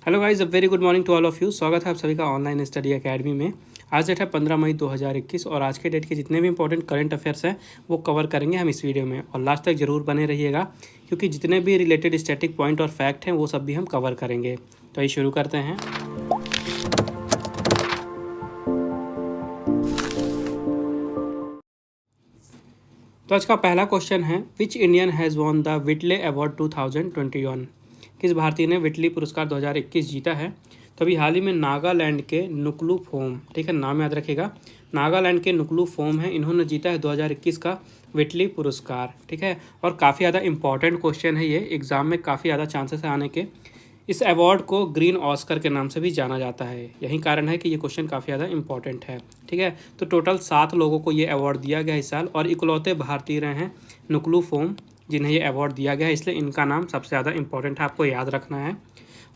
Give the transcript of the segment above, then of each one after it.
Hello guys, a very good morning to all of you. स्वागत है आप सभी का ऑनलाइन स्टडी एकेडमी में। आज डेट है 15 मई 2021 और आज के डेट के जितने भी इंपॉर्टेंट करंट अफेयर्स हैं वो कवर करेंगे हम इस वीडियो में, और लास्ट तक जरूर बने रहिएगा क्योंकि जितने भी रिलेटेड स्टैटिक पॉइंट और फैक्ट हैं वो सब भी हम कवर करेंगे। तो आइए शुरू करते हैं। तो आज का पहला क्वेश्चन है, which Indian has won the Whitley award 2021? किस भारतीय ने विटली पुरस्कार 2021 जीता है? तो अभी हाल ही में नागालैंड के नुक्लू फोम, ठीक है, नाम याद रखिएगा, नागालैंड के नुक्लू फोम है, इन्होंने जीता है 2021 का विटली पुरस्कार, ठीक है। और काफ़ी ज़्यादा इंपॉर्टेंट क्वेश्चन है ये, एग्जाम में काफ़ी ज़्यादा चांसेस है आने के। इस अवार्ड को ग्रीन ऑस्कर के नाम से भी जाना जाता है, यही कारण है कि ये क्वेश्चन काफ़ी ज़्यादा इंपॉर्टेंट है, ठीक है। तो टोटल 7 लोगों को ये अवार्ड दिया गया इस साल, और इकलौते भारतीय रहे हैं नुक्लू फोम जिन्हें ये अवार्ड दिया गया है, इसलिए इनका नाम सबसे ज़्यादा इंपॉर्टेंट है, आपको याद रखना है।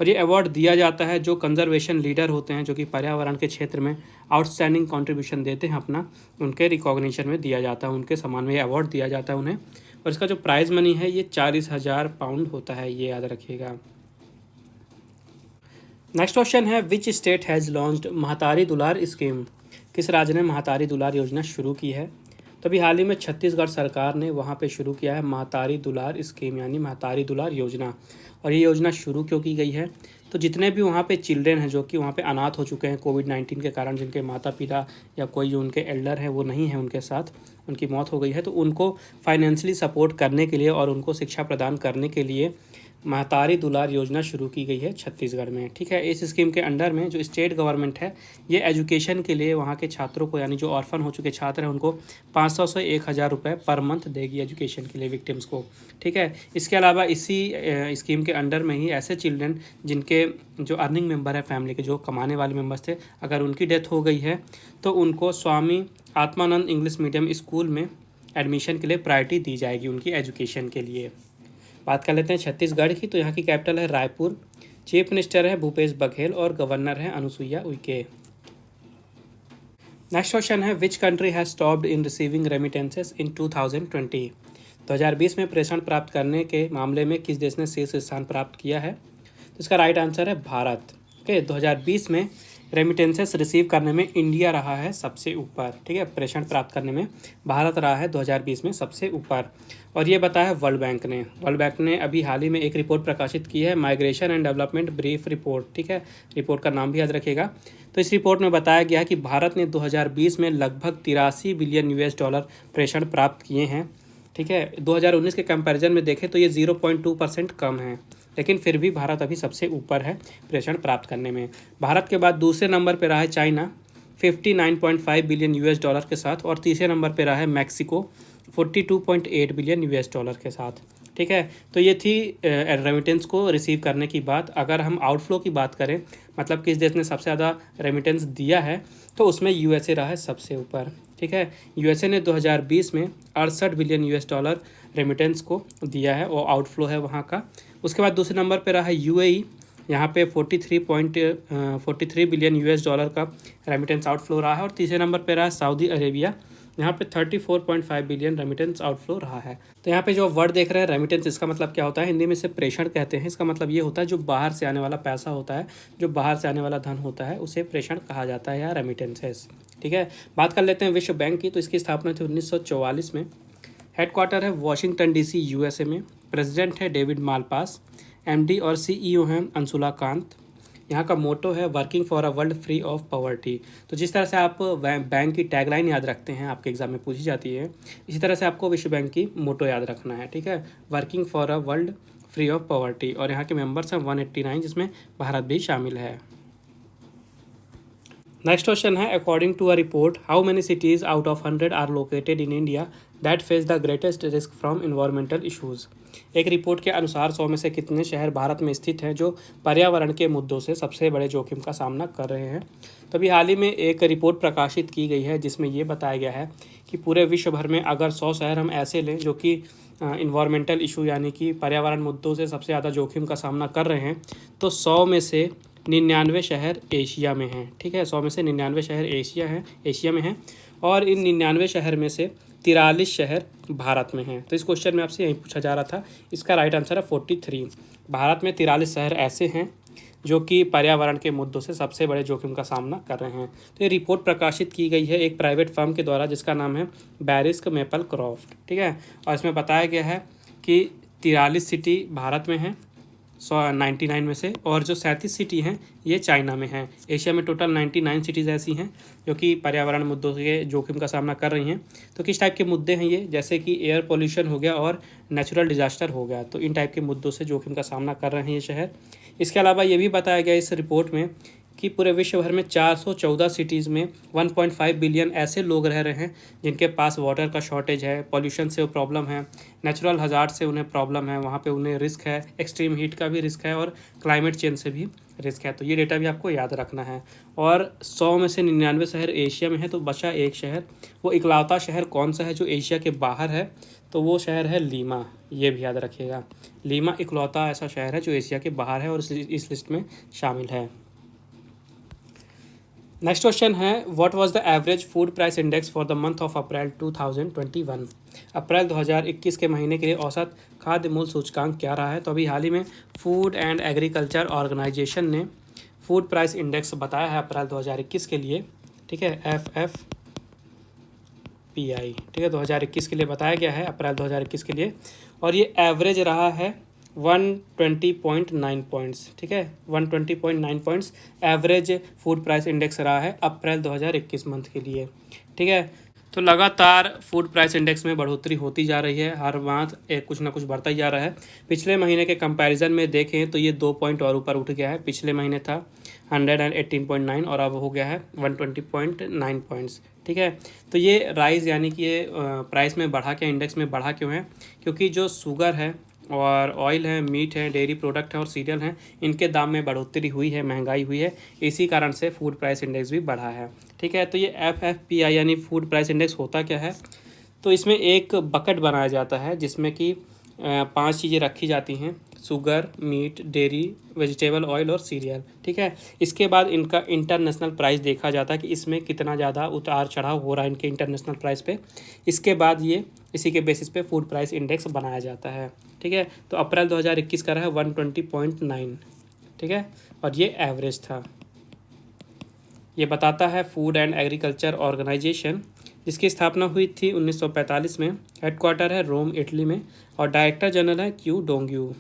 और ये अवार्ड दिया जाता है जो कंजर्वेशन लीडर होते हैं, जो कि पर्यावरण के क्षेत्र में आउटस्टैंडिंग कंट्रीब्यूशन देते हैं अपना, उनके रिकॉग्निशन में दिया जाता है, उनके सम्मान में ये अवार्ड दिया जाता है उन्हें। और इसका जो प्राइज़ मनी है ये 40,000 पाउंड होता है, ये याद रखिएगा। नेक्स्ट क्वेश्चन है, विच स्टेट हैज़ लॉन्च्ड महातारी दुलार स्कीम? किस राज्य ने महातारी दुलार योजना शुरू की है? तो अभी हाल ही में छत्तीसगढ़ सरकार ने वहाँ पे शुरू किया है महातारी दुलार स्कीम, यानी महातारी दुलार योजना। और ये योजना शुरू क्यों की गई है? तो जितने भी वहाँ पे चिल्ड्रेन हैं जो कि वहाँ पे अनाथ हो चुके हैं कोविड-19 के कारण, जिनके माता पिता या कोई जो उनके एल्डर है वो नहीं है उनके साथ, उनकी मौत हो गई है, तो उनको फाइनेंशियली सपोर्ट करने के लिए और उनको शिक्षा प्रदान करने के लिए महातारी दुलार योजना शुरू की गई है छत्तीसगढ़ में, ठीक है। इस स्कीम के अंडर में जो स्टेट गवर्नमेंट है ये एजुकेशन के लिए वहाँ के छात्रों को, यानी जो ऑर्फन हो चुके छात्र हैं उनको 500 से 1,000 रुपये पर मंथ देगी एजुकेशन के लिए विक्टिम्स को, ठीक है। इसके अलावा इसी स्कीम के अंडर में ही ऐसे चिल्ड्रन जिनके जो अर्निंग मेंबर है फैमिली के, जो कमाने वाले मेंबर्स थे, अगर उनकी डेथ हो गई है तो उनको Swami Atmanand English medium school में एडमिशन के लिए प्रायोरिटी दी जाएगी उनकी एजुकेशन के लिए। बात कर लेते हैं छत्तीसगढ़ की, तो यहाँ की कैपिटल है रायपुर, चीफ मिनिस्टर है भूपेश बघेल और गवर्नर है अनुसुईया उइके। नेक्स्ट क्वेश्चन है, which country has stopped in receiving remittances in 2020? 2020 में प्रेषण प्राप्त करने के मामले में किस देश ने शीर्ष स्थान प्राप्त किया है? तो इसका राइट आंसर है भारत। ओके, 2020 में रेमिटेंसेस रिसीव करने में इंडिया रहा है सबसे ऊपर, ठीक है। प्रेषण प्राप्त करने में भारत रहा है 2020 में सबसे ऊपर, और ये बताया वर्ल्ड बैंक ने। वर्ल्ड बैंक ने अभी हाल ही में एक रिपोर्ट प्रकाशित की है, migration and development brief report, ठीक है। रिपोर्ट का नाम भी याद रखिएगा। तो इस रिपोर्ट में बताया गया है कि भारत ने 2020 में लगभग 83 बिलियन US डॉलर प्रेषण प्राप्त किए हैं, ठीक है। 2019 के कंपैरिजन में देखें तो ये 0.2% कम है, लेकिन फिर भी भारत अभी सबसे ऊपर है प्रेषण प्राप्त करने में। भारत के बाद दूसरे नंबर पर रहा है चाइना 59.5 बिलियन US डॉलर के साथ, और तीसरे नंबर पर रहा है मैक्सिको 42.8 बिलियन US डॉलर के साथ, ठीक है। तो ये थी रेमिटेंस को रिसीव करने की बात। अगर हम आउटफ्लो की बात करें, मतलब किस देश ने सबसे ज़्यादा रेमिटेंस दिया है, तो उसमें USA रहा है सबसे ऊपर, ठीक है। USA ने 2020 में 68 बिलियन US डॉलर रेमिटेंस को दिया है, वो आउटफ्लो है वहाँ का। उसके बाद दूसरे नंबर पर रहा है UAE, यहाँ पे 43 बिलियन US डॉलर का रेमिटेंस आउटफ्लो रहा है, और तीसरे नंबर पर रहा है सऊदी अरेबिया, यहाँ पे 34.5 बिलियन रेमिटेंस आउटफ्लो रहा है। तो यहाँ पे जो वर्ड देख रहे हैं रेमिटेंस, इसका मतलब क्या होता है? हिंदी में इसे प्रेषण कहते हैं। इसका मतलब ये होता है जो बाहर से आने वाला पैसा होता है, जो बाहर से आने वाला धन होता है, उसे प्रेषण कहा जाता है या रेमिटेंसेस, ठीक है। बात कर लेते हैं विश्व बैंक की, तो इसकी स्थापना थी 1944 में। हेडक्वार्टर है वाशिंगटन DC USA में। प्रेसिडेंट है डेविड मालपास। MD और CEO हैं अंशुला कांत। यहाँ का मोटो है working for a world free of poverty. तो जिस तरह से आप बैंक की टैगलाइन याद रखते हैं, आपके एग्जाम में पूछी जाती है, इसी तरह से आपको विश्व बैंक की मोटो याद रखना है, ठीक है। Working for a world free of poverty, और यहाँ के मेंबर्स हैं 189, जिसमें भारत भी शामिल है। नेक्स्ट क्वेश्चन है, according to a report how many cities out of 100 are located in India that face the greatest risk from environmental issues? एक रिपोर्ट के अनुसार 100 में से कितने शहर भारत में स्थित हैं जो पर्यावरण के मुद्दों से सबसे बड़े जोखिम का सामना कर रहे हैं? तो अभी हाल ही में एक रिपोर्ट प्रकाशित की गई है जिसमें ये बताया गया है कि पूरे विश्व भर में अगर 100 शहर हम ऐसे लें जो कि इन्वायरमेंटल इशू यानी कि पर्यावरण मुद्दों से सबसे ज़्यादा जोखिम का सामना कर रहे हैं, तो 100 में से 99 शहर एशिया में हैं, ठीक है। 100 में से 99 शहर एशिया में हैं, और इन 99 शहर में से 43 शहर भारत में हैं। तो इस क्वेश्चन में आपसे यही पूछा जा रहा था, इसका राइट आंसर है 43। भारत में 43 शहर ऐसे हैं जो कि पर्यावरण के मुद्दों से सबसे बड़े जोखिम का सामना कर रहे हैं। तो ये रिपोर्ट प्रकाशित की गई है एक प्राइवेट फर्म के द्वारा जिसका नाम है बैरिस्क मेपल क्रॉफ्ट, ठीक है। और इसमें बताया गया है कि 43 सिटी भारत में हैं 199 में से, और जो 37 सिटी हैं ये चाइना में हैं। एशिया में टोटल 99 सिटीज़ ऐसी हैं जो कि पर्यावरण मुद्दों के जोखिम का सामना कर रही हैं। तो किस टाइप के मुद्दे हैं ये, जैसे कि एयर पोल्यूशन हो गया और नेचुरल डिजास्टर हो गया, तो इन टाइप के मुद्दों से जोखिम का सामना कर रहे हैं ये शहर। इसके अलावा ये भी बताया गया इस रिपोर्ट में कि पूरे विश्व भर में 414 सिटीज़ में 1.5 बिलियन ऐसे लोग रह रहे हैं जिनके पास वाटर का शॉर्टेज है, पॉल्यूशन से प्रॉब्लम है, नेचुरल हज़ार्ड से उन्हें प्रॉब्लम है, वहाँ पे उन्हें रिस्क है, एक्सट्रीम हीट का भी रिस्क है और क्लाइमेट चेंज से भी रिस्क है। तो ये डेटा भी आपको याद रखना है। और 100 में से 99 शहर एशिया में है, तो बचा एक शहर, वो इकलौता शहर कौन सा है जो एशिया के बाहर है, तो वो शहर है लीमा। ये भी याद रखिएगा, लीमा इकलौता ऐसा शहर है जो एशिया के बाहर है और इस लिस्ट में शामिल है। नेक्स्ट क्वेश्चन है, what was the average food price index for the month of April 2021। अप्रैल 2021 के महीने के लिए औसत खाद्य मूल्य सूचकांक क्या रहा है। तो अभी हाल ही में फूड एंड एग्रीकल्चर ऑर्गेनाइजेशन ने फूड प्राइस इंडेक्स बताया है अप्रैल 2021 के लिए, ठीक है, FFPI, ठीक है, 2021 के लिए बताया गया है अप्रैल 2021 के लिए, और ये एवरेज रहा है 120.9 पॉइंट्स, ठीक है, 120.9 points average food price index रहा है अप्रैल 2021 मंथ के लिए, ठीक है। तो लगातार फूड प्राइस इंडेक्स में बढ़ोतरी होती जा रही है, हर मंथ कुछ ना कुछ बढ़ता ही जा रहा है। पिछले महीने के कंपैरिजन में देखें तो ये 2 पॉइंट और ऊपर उठ गया है। पिछले महीने था 118.9 और अब हो गया है 120.9 पॉइंट्स, ठीक है। तो ये राइज यानी कि ये प्राइस में बढ़ा क्या, इंडेक्स में बढ़ा क्यों है, क्योंकि जो शुगर है और ऑयल है, मीट है, डेयरी प्रोडक्ट है और सीरियल हैं, इनके दाम में बढ़ोतरी हुई है, महंगाई हुई है, इसी कारण से फूड प्राइस इंडेक्स भी बढ़ा है, ठीक है। तो ये FFPI यानी फूड प्राइस इंडेक्स होता क्या है, तो इसमें एक बकेट बनाया जाता है जिसमें कि 5 चीज़ें रखी जाती हैं, sugar, meat, dairy, vegetable oil और सीरियल, ठीक है। इसके बाद इनका इंटरनेशनल प्राइस देखा जाता है कि इसमें कितना ज़्यादा उतार चढ़ाव हो रहा है इनके इंटरनेशनल प्राइस पे। इसके बाद ये इसी के बेसिस पे फूड प्राइस इंडेक्स बनाया जाता है, ठीक है। तो अप्रैल 2021 का रहा है 120.9, ठीक है, और ये एवरेज था। ये बताता है फूड एंड एग्रीकल्चर ऑर्गेनाइजेशन, जिसकी स्थापना हुई थी 1945 में, हेडक्वार्टर है रोम, इटली में, और डायरेक्टर जनरल है क्यू डोंग्यू।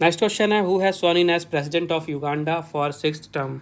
नेक्स्ट क्वेश्चन है, who has sworn in as president of Uganda for 6th term.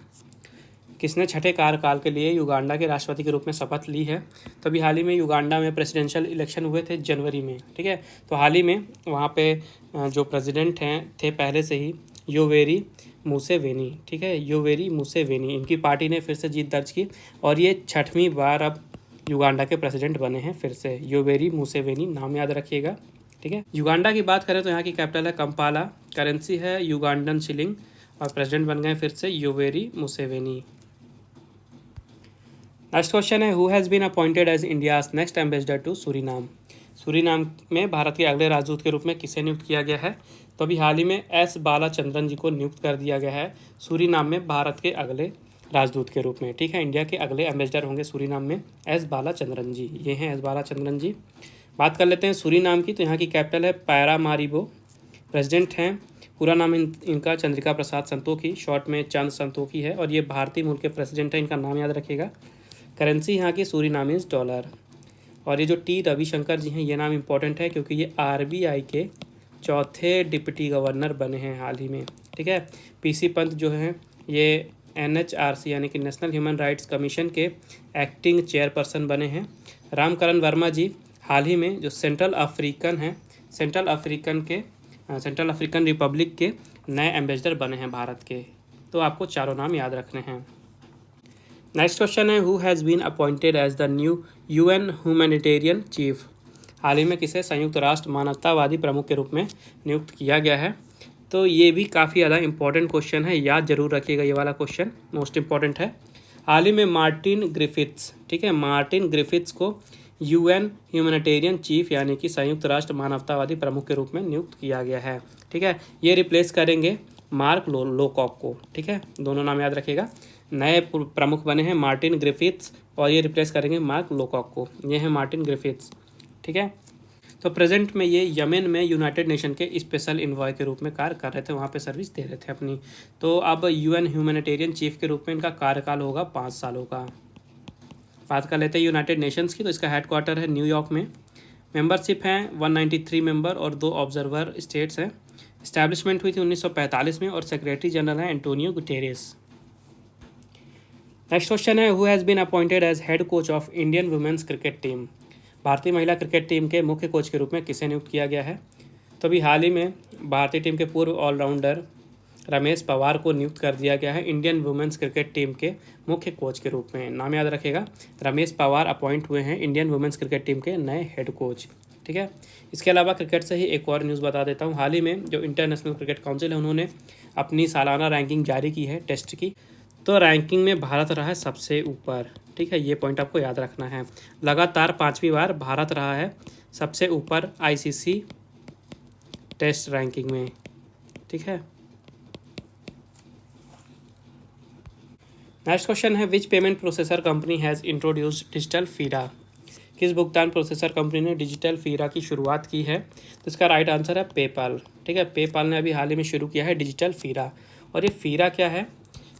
किसने छठे कार्यकाल के लिए युगांडा के राष्ट्रपति के रूप में शपथ ली है। तो अभी हाल ही में युगांडा में प्रेसिडेंशियल इलेक्शन हुए थे जनवरी में, ठीक है। तो हाल ही में वहाँ पे जो प्रेसिडेंट हैं थे पहले से ही योवेरी मुसेवेनी, ठीक है, योवेरी मुसेवेनी, इनकी पार्टी ने फिर से जीत दर्ज की और ये 6वीं बार अब युगांडा के प्रेसिडेंट बने हैं फिर से। योवेरी मुसेवेनी नाम याद रखिएगा, ठीक है। युगांडा की बात करें तो यहाँ की कैपिटल है कंपाला, करेंसी है युगांडन शिलिंग, और प्रेसिडेंट बन गए फिर से योवेरी मुसेवेनी। नेक्स्ट क्वेश्चन है, who has been appointed as India's next ambassador to Suriname. Suriname में भारत के अगले राजदूत के रूप में किसे नियुक्त किया गया है। तो अभी हाल ही में एस बालाचंद्रन जी को नियुक्त कर दिया गया है सूरीनाम में भारत के अगले राजदूत के रूप में, ठीक है। इंडिया के अगले एम्बेसडर होंगे सूरीनाम में एस बालाचंद्रन जी, ये हैं एस बालाचंद्रन जी। बात कर लेते हैं सूरीनाम की, तो यहाँ की कैपिटल है पैरामारिबो, प्रेसिडेंट हैं, पूरा नाम इनका चंद्रिका प्रसाद संतोखी, शॉर्ट में चंद संतोखी है, और ये भारतीय मूल के प्रेसिडेंट हैं, इनका नाम याद रखिएगा। करेंसी यहाँ की सूरीनामीज डॉलर, और ये जो टी रविशंकर जी हैं ये नाम इंपॉर्टेंट है क्योंकि ये RBI के चौथे डिप्टी गवर्नर बने हैं हाल ही में, ठीक है। PC पंत जो हैं ये NHRC यानी कि नेशनल ह्यूमन राइट्स कमीशन के एक्टिंग चेयरपर्सन बने हैं। रामकरण वर्मा जी हाल ही में जो सेंट्रल अफ्रीकन रिपब्लिक के नए एम्बेसडर बने हैं भारत के। तो आपको चारों नाम याद रखने हैं। नेक्स्ट क्वेश्चन है, who has been appointed as the new UN humanitarian chief. हाल ही में किसे संयुक्त राष्ट्र मानवतावादी प्रमुख के रूप में नियुक्त किया गया है। तो ये भी काफ़ी ज़्यादा इंपॉर्टेंट क्वेश्चन है, याद जरूर रखिएगा, ये वाला क्वेश्चन मोस्ट इंपॉर्टेंट है। हाल ही में मार्टिन ग्रिफिथ्स, ठीक है, मार्टिन ग्रिफिथ्स को UN ह्यूमैनिटेरियन चीफ यानी कि संयुक्त राष्ट्र मानवतावादी प्रमुख के रूप में नियुक्त किया गया है, ठीक है। ये रिप्लेस करेंगे मार्क लोकॉक को, ठीक है, दोनों नाम याद रखिएगा। नए प्रमुख बने हैं मार्टिन ग्रिफिथ्स और ये रिप्लेस करेंगे मार्क लोकॉक को। ये हैं मार्टिन ग्रिफिथ्स, ठीक है। तो प्रेजेंट में ये यमन में यूनाइटेड नेशन के स्पेशल इन्वॉय के रूप में कार्य कर रहे थे, वहाँ पे सर्विस दे रहे थे अपनी। तो अब UN ह्यूमैनिटेरियन चीफ के रूप में इनका कार्यकाल होगा 5 सालों का। बात कर लेते हैं यूनाइटेड नेशंस की, तो इसका हेडक्वार्टर है न्यूयॉर्क में। मेंबरशिप हैं 193 मेंबर और 2 ऑब्जर्वर स्टेट्स हैं। इस्टेब्लिशमेंट हुई थी 1945 में और सेक्रेटरी जनरल हैं एंटोनियो गुटेरेस। नेक्स्ट क्वेश्चन है, who has been appointed as head coach of Indian women's cricket team. भारतीय महिला क्रिकेट टीम के मुख्य कोच के रूप में किसे नियुक्त किया गया है। तो अभी हाल ही में भारतीय टीम के पूर्व ऑलराउंडर रमेश पवार को नियुक्त कर दिया गया है इंडियन वुमेन्स क्रिकेट टीम के मुख्य कोच के रूप में। नाम याद रखेगा, रमेश पवार अपॉइंट हुए हैं इंडियन वुमेन्स क्रिकेट टीम के नए हेड कोच। ठीक है, इसके अलावा क्रिकेट से ही एक और न्यूज़ बता देता हूँ। हाल ही में जो इंटरनेशनल क्रिकेट काउंसिल है उन्होंने अपनी सालाना रैंकिंग जारी की है टेस्ट की। तो रैंकिंग में भारत रहा है सबसे ऊपर। ठीक है, ये पॉइंट आपको याद रखना है। लगातार 5वीं बार भारत रहा है सबसे ऊपर ICC टेस्ट रैंकिंग में। ठीक है, नेक्स्ट क्वेश्चन है, विच payment processor company has introduced digital FERA. किस भुगतान प्रोसेसर कंपनी ने डिजिटल फीरा की शुरुआत की है। तो इसका राइट आंसर है पेपाल। ठीक है, पेपाल ने अभी हाल ही में शुरू किया है डिजिटल फीरा। और ये फीरा क्या है,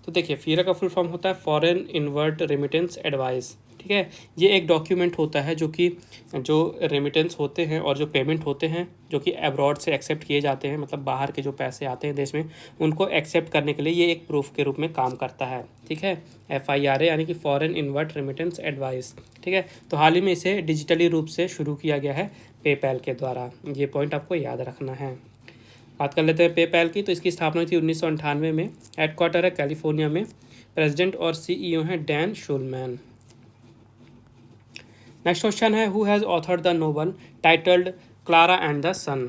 तो देखिए फीरा का फुल फॉर्म होता है फॉरेन इनवर्ट रेमिटेंस एडवाइस। ठीक है, ये एक डॉक्यूमेंट होता है जो रेमिटेंस होते हैं और जो पेमेंट होते हैं जो कि अब्रॉड से एक्सेप्ट किए जाते हैं, मतलब बाहर के जो पैसे आते हैं देश में, उनको एक्सेप्ट करने के लिए ये एक प्रूफ के रूप में काम करता है। ठीक है, FIRA यानी कि फॉरेन इनवर्ट रेमिटेंस एडवाइस। ठीक है, तो हाल ही में इसे डिजिटली रूप से शुरू किया गया है पेपैल के द्वारा। ये पॉइंट आपको याद रखना है। बात कर लेते हैं पेपैल की, तो इसकी स्थापना हुई थी 1998 में। हेडक्वार्टर है कैलिफोर्निया में। प्रेसिडेंट और CEO हैं डैन शूलमैन। नेक्स्ट क्वेश्चन है, who has authored the novel titled Klara and the Sun.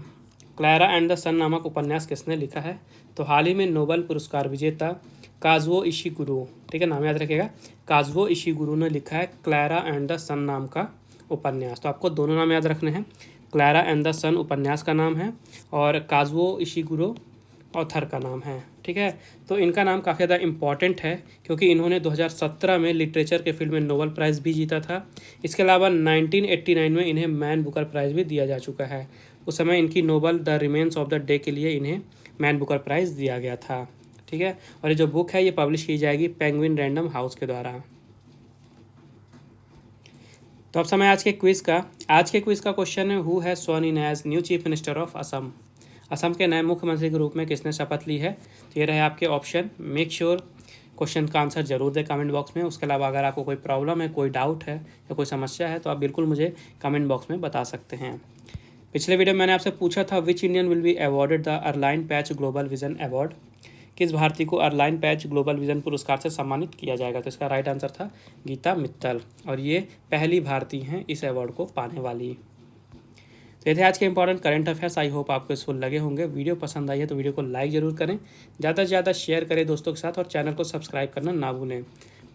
Klara and the Sun नामक उपन्यास किसने लिखा है। तो हाल ही में नोबेल पुरस्कार विजेता काजुओ इशिगुरो, ठीक है नाम याद रखिएगा, काजुओ इशिगुरो ने लिखा है क्लारा एंड द सन नाम का उपन्यास। तो आपको दोनों नाम याद रखने हैं। क्लारा एंड द सन उपन्यास का नाम है और काजुओ इशिगुरो ऑथर का नाम है। ठीक है, तो इनका नाम काफ़ी ज़्यादा इम्पॉर्टेंट है क्योंकि इन्होंने 2017 में लिटरेचर के फील्ड में नोबेल प्राइज़ भी जीता था। इसके अलावा 1989 में इन्हें मैन बुकर प्राइज़ भी दिया जा चुका है। उस समय इनकी Nobel the remains of the day के लिए इन्हें मैन बुकर प्राइज़ दिया गया था। ठीक है, और ये जो बुक है ये पब्लिश की जाएगी पेंगुइन रैंडम हाउस के द्वारा। तो अब समय आज के क्विज़ का। आज के क्विज़ का क्वेश्चन है, who has sworn in as new chief minister of Assam. Assam के नए मुख्यमंत्री के रूप में किसने शपथ ली है। तो ये रहे आपके ऑप्शन। मेक श्योर क्वेश्चन का आंसर जरूर दें कमेंट बॉक्स में। उसके अलावा अगर आपको कोई प्रॉब्लम है, कोई डाउट है या कोई समस्या है तो आप बिल्कुल मुझे कमेंट बॉक्स में बता सकते हैं। पिछले वीडियो में मैंने आपसे पूछा था which Indian will be awarded the Arline Pacht global vision award. किस भारतीय को अर्लाइन पैच ग्लोबल विजन पुरस्कार से सम्मानित किया जाएगा। तो इसका राइट आंसर था गीता मित्तल और ये पहली भारतीय हैं इस अवार्ड को पाने वाली। तो ये थे आज के important current affairs. I hope आपको यूजफुल लगे होंगे। वीडियो पसंद आई है तो वीडियो को लाइक जरूर करें, ज़्यादा से ज़्यादा शेयर करें दोस्तों के साथ और चैनल को सब्सक्राइब करना ना भूलें।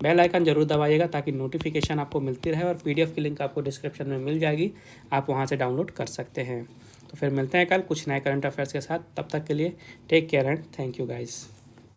बेल आइकन जरूर दबाइएगा ताकि नोटिफिकेशन आपको मिलती रहे और PDF की लिंक आपको डिस्क्रिप्शन में मिल जाएगी, आप वहाँ से डाउनलोड कर सकते हैं। तो फिर मिलते हैं कल कुछ नए करंट अफेयर्स के साथ। तब तक के लिए take care and thank you guys.